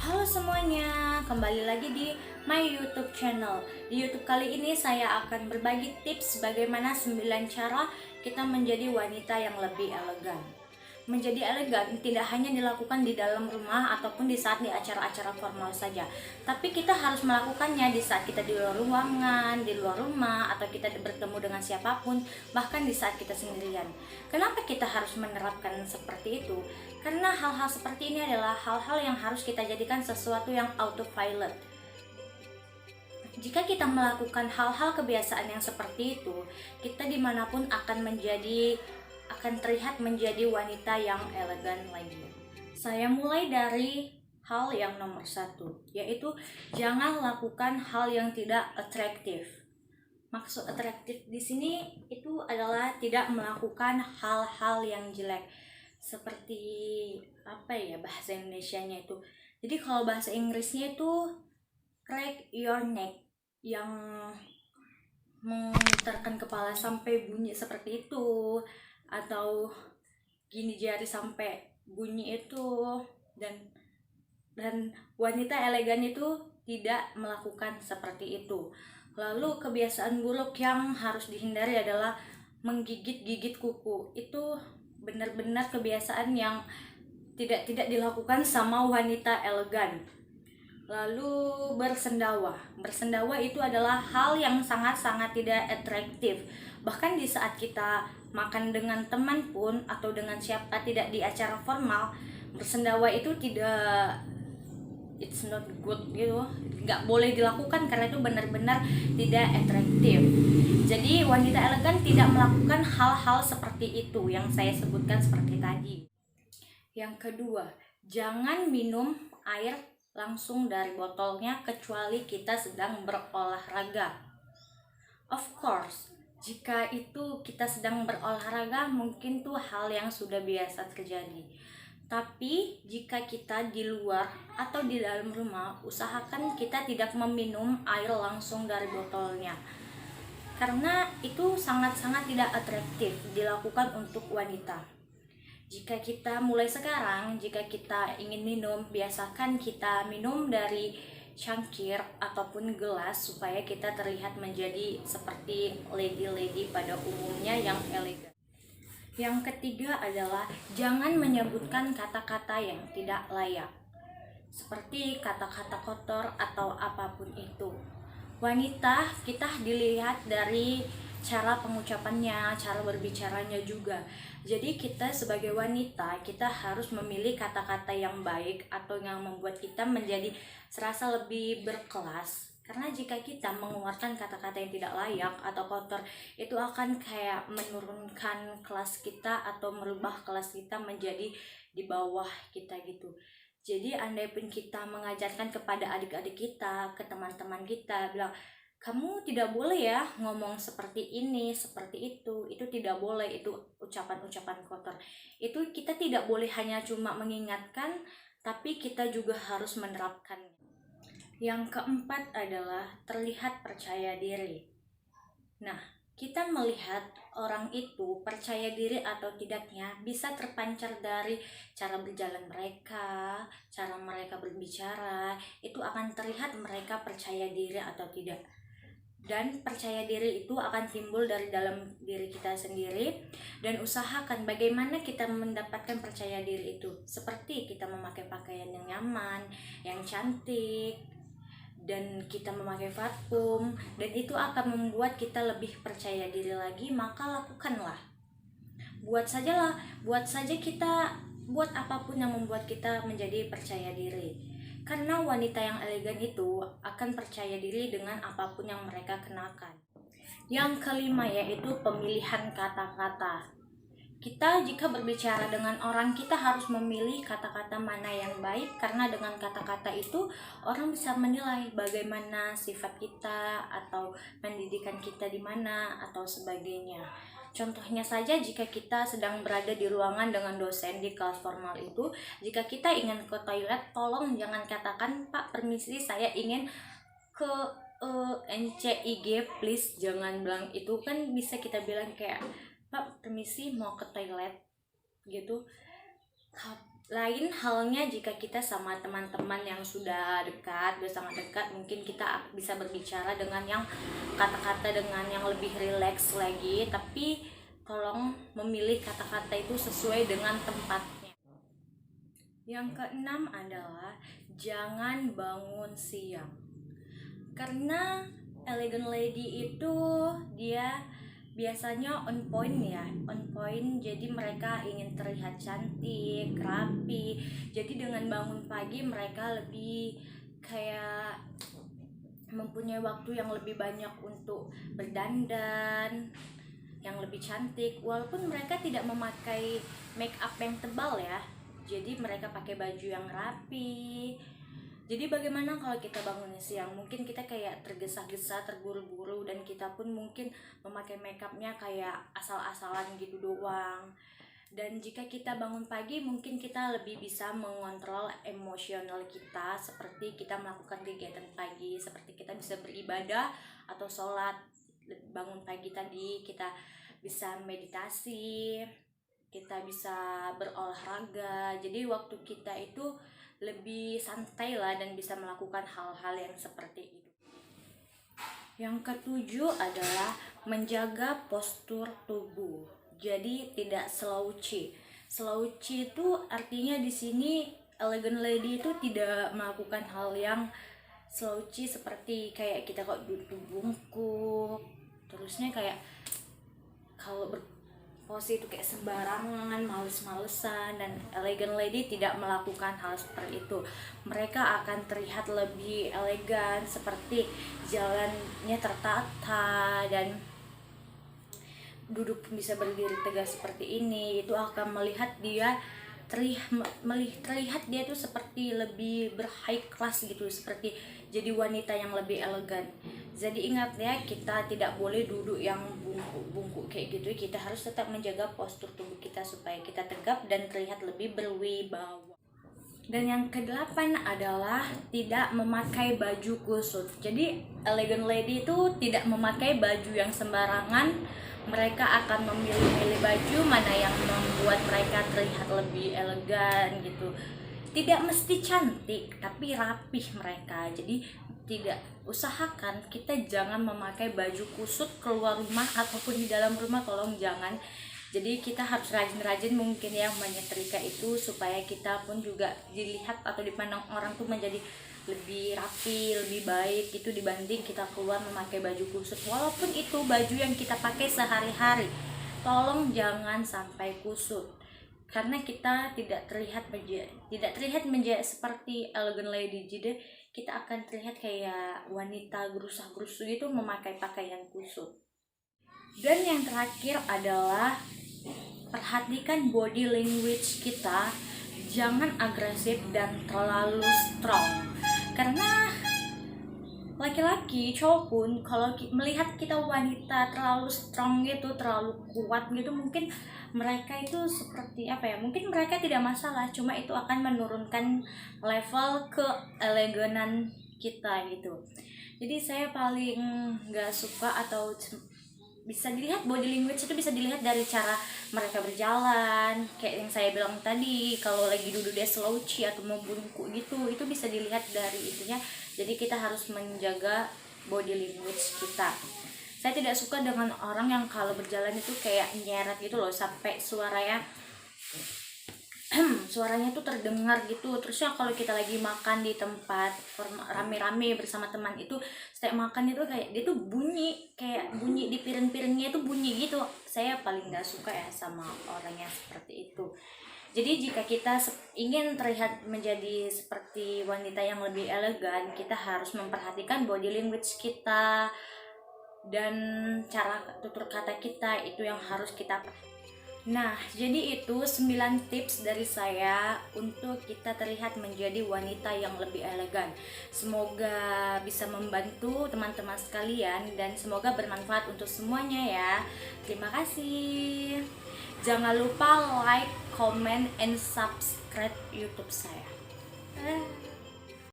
Halo semuanya, kembali lagi di my YouTube channel. Di YouTube kali ini saya akan berbagi tips bagaimana 9 cara kita menjadi wanita yang lebih elegan. Menjadi elegan tidak hanya dilakukan di dalam rumah ataupun di saat di acara-acara formal saja, tapi kita harus melakukannya di saat kita di luar ruangan, di luar rumah, atau kita bertemu dengan siapapun, bahkan di saat kita sendirian. Kenapa kita harus menerapkan seperti itu? Karena hal-hal seperti ini adalah hal-hal yang harus kita jadikan sesuatu yang autopilot. Jika kita melakukan hal-hal kebiasaan yang seperti itu, kita dimanapun akan terlihat menjadi wanita yang elegan lagi. Saya mulai dari hal yang nomor satu, yaitu jangan lakukan hal yang tidak atraktif. Maksud atraktif di sini itu adalah tidak melakukan hal-hal yang jelek. Seperti apa ya bahasa Indonesianya itu. Jadi kalau bahasa Inggrisnya itu crack your neck, yang memutarkan kepala sampai bunyi seperti itu, atau gini jari sampai bunyi itu. Dan dan wanita elegan itu tidak melakukan seperti itu. Lalu kebiasaan buruk yang harus dihindari adalah menggigit-gigit kuku. Itu benar-benar kebiasaan yang tidak dilakukan sama wanita elegan. Lalu bersendawa. Bersendawa itu adalah hal yang sangat-sangat tidak atraktif. Bahkan di saat kita makan dengan teman pun atau dengan siapa, tidak di acara formal, bersendawa itu tidak, it's not good gitu, nggak boleh dilakukan karena itu benar-benar tidak atraktif. Jadi wanita elegan tidak melakukan hal-hal seperti itu yang saya sebutkan seperti tadi. Yang kedua, jangan minum air langsung dari botolnya kecuali kita sedang berolahraga. Of course, jika itu kita sedang berolahraga mungkin tuh hal yang sudah biasa terjadi. Tapi jika kita di luar atau di dalam rumah, usahakan kita tidak meminum air langsung dari botolnya. Karena itu sangat-sangat tidak atraktif dilakukan untuk wanita. Jika kita mulai sekarang, jika kita ingin minum, biasakan kita minum dari cangkir ataupun gelas supaya kita terlihat menjadi seperti lady-lady pada umumnya yang elegan. Yang ketiga adalah jangan menyebutkan kata-kata yang tidak layak, seperti kata-kata kotor atau apapun itu. Wanita kita dilihat dari cara pengucapannya, cara berbicaranya juga. Jadi kita sebagai wanita, kita harus memilih kata-kata yang baik atau yang membuat kita menjadi serasa lebih berkelas. Karena jika kita mengeluarkan kata-kata yang tidak layak atau kotor, itu akan kayak menurunkan kelas kita atau merubah kelas kita menjadi di bawah kita gitu. Jadi andai pun kita mengajarkan kepada adik-adik kita, ke teman-teman kita, bilang, kamu tidak boleh ya ngomong seperti ini, seperti itu tidak boleh, itu ucapan-ucapan kotor. Itu kita tidak boleh hanya cuma mengingatkan, tapi kita juga harus menerapkannya. Yang keempat adalah terlihat percaya diri. Nah, kita melihat orang itu percaya diri atau tidaknya bisa terpancar dari cara berjalan mereka, cara mereka berbicara, itu akan terlihat mereka percaya diri atau tidak. Dan percaya diri itu akan timbul dari dalam diri kita sendiri, dan usahakan bagaimana kita mendapatkan percaya diri itu, seperti kita memakai pakaian yang nyaman, yang cantik, dan kita memakai parfum, dan itu akan membuat kita lebih percaya diri lagi. Maka lakukanlah, buat saja kita, buat apapun yang membuat kita menjadi percaya diri. Karena wanita yang elegan itu akan percaya diri dengan apapun yang mereka kenakan. Yang kelima yaitu pemilihan kata-kata. Kita jika berbicara dengan orang, kita harus memilih kata-kata mana yang baik, karena dengan kata-kata itu orang bisa menilai bagaimana sifat kita atau pendidikan kita di mana atau sebagainya. Contohnya saja, jika kita sedang berada di ruangan dengan dosen di kelas formal itu, jika kita ingin ke toilet, tolong jangan katakan, "Pak, permisi, saya ingin ke NCIG please." Jangan bilang itu, kan bisa kita bilang kayak, "Pak, permisi, mau ke toilet," gitu. Lain halnya jika kita sama teman-teman yang sudah dekat, sudah sangat dekat, mungkin kita bisa berbicara dengan yang kata-kata dengan yang lebih rileks lagi, tapi tolong memilih kata-kata itu sesuai dengan tempatnya. Yang keenam adalah jangan bangun siang. Karena elegant lady itu dia biasanya on point ya, on point. Jadi mereka ingin terlihat cantik, rapi. Jadi dengan bangun pagi mereka lebih kayak mempunyai waktu yang lebih banyak untuk berdandan, yang lebih cantik. Walaupun mereka tidak memakai make up yang tebal ya, jadi mereka pakai baju yang rapi. Jadi bagaimana kalau kita bangunnya siang? Mungkin kita kayak tergesa-gesa, terburu-buru, dan kita pun mungkin memakai makeupnya kayak asal-asalan gitu doang. Dan jika kita bangun pagi, mungkin kita lebih bisa mengontrol emosional kita, seperti kita melakukan kegiatan pagi, seperti kita bisa beribadah atau sholat. Bangun pagi tadi kita bisa meditasi, kita bisa berolahraga. Jadi waktu kita itu lebih santai lah dan bisa melakukan hal-hal yang seperti itu. Yang ketujuh adalah menjaga postur tubuh. Jadi tidak slouchy. Slouchy itu artinya di sini elegant lady itu tidak melakukan hal yang slouchy seperti kayak kita kok duduk bungkuk. Terusnya kayak kalau berpose itu kayak sembarangan, males-malesan, dan elegant lady tidak melakukan hal seperti itu. Mereka akan terlihat lebih elegan, seperti jalannya tertata dan duduk bisa berdiri tegak seperti ini. Itu akan melihat dia terlihat dia tuh seperti lebih berhigh class gitu, seperti jadi wanita yang lebih elegan. Jadi ingat ya, kita tidak boleh duduk yang bungkuk kayak gitu. Kita harus tetap menjaga postur tubuh kita supaya kita tegap dan terlihat lebih berwibawa. Dan yang kedelapan adalah tidak memakai baju kusut. Jadi elegant lady itu tidak memakai baju yang sembarangan. Mereka akan memilih-milih baju mana yang membuat mereka terlihat lebih elegan gitu. Tidak mesti cantik, tapi rapih mereka. Jadi tidak, usahakan kita jangan memakai baju kusut keluar rumah ataupun di dalam rumah, tolong jangan. Jadi kita harus rajin-rajin mungkin ya menyetrika itu, supaya kita pun juga dilihat atau dipandang orang tuh menjadi lebih rapi, lebih baik gitu dibanding kita keluar memakai baju kusut. Walaupun itu baju yang kita pakai sehari-hari, tolong jangan sampai kusut. Karena kita tidak terlihat menjadi seperti elegant lady. Jadi kita akan terlihat kayak wanita gerusah-gerusu gitu memakai pakaian kusut. Dan yang terakhir adalah perhatikan body language kita, jangan agresif dan terlalu strong. Karena laki-laki, cowok pun kalau melihat kita wanita terlalu strong gitu, terlalu kuat gitu, mungkin mereka itu seperti apa ya, mungkin mereka tidak masalah, cuma itu akan menurunkan level keeleganan kita gitu. Jadi saya paling gak suka, atau bisa dilihat body language itu bisa dilihat dari cara mereka berjalan, kayak yang saya bilang tadi, kalau lagi duduk dia slouchy atau mau bungkuk gitu, itu bisa dilihat dari itunya. Jadi kita harus menjaga body language kita. Saya tidak suka dengan orang yang kalau berjalan itu kayak nyeret gitu loh, sampai suaranya tuh terdengar gitu. Terusnya kalau kita lagi makan di tempat rame-rame bersama teman itu, setiap makan itu kayak dia tuh kayak bunyi di piring-piringnya itu bunyi gitu. Saya paling gak suka ya sama orang yang seperti itu. Jadi jika kita ingin terlihat menjadi seperti wanita yang lebih elegan, kita harus memperhatikan body language kita dan cara tutur kata kita, itu yang harus kita perhatikan. Nah, jadi itu 9 tips dari saya untuk kita terlihat menjadi wanita yang lebih elegan. Semoga bisa membantu teman-teman sekalian dan semoga bermanfaat untuk semuanya ya. Terima kasih. Jangan lupa like, comment, and subscribe YouTube saya.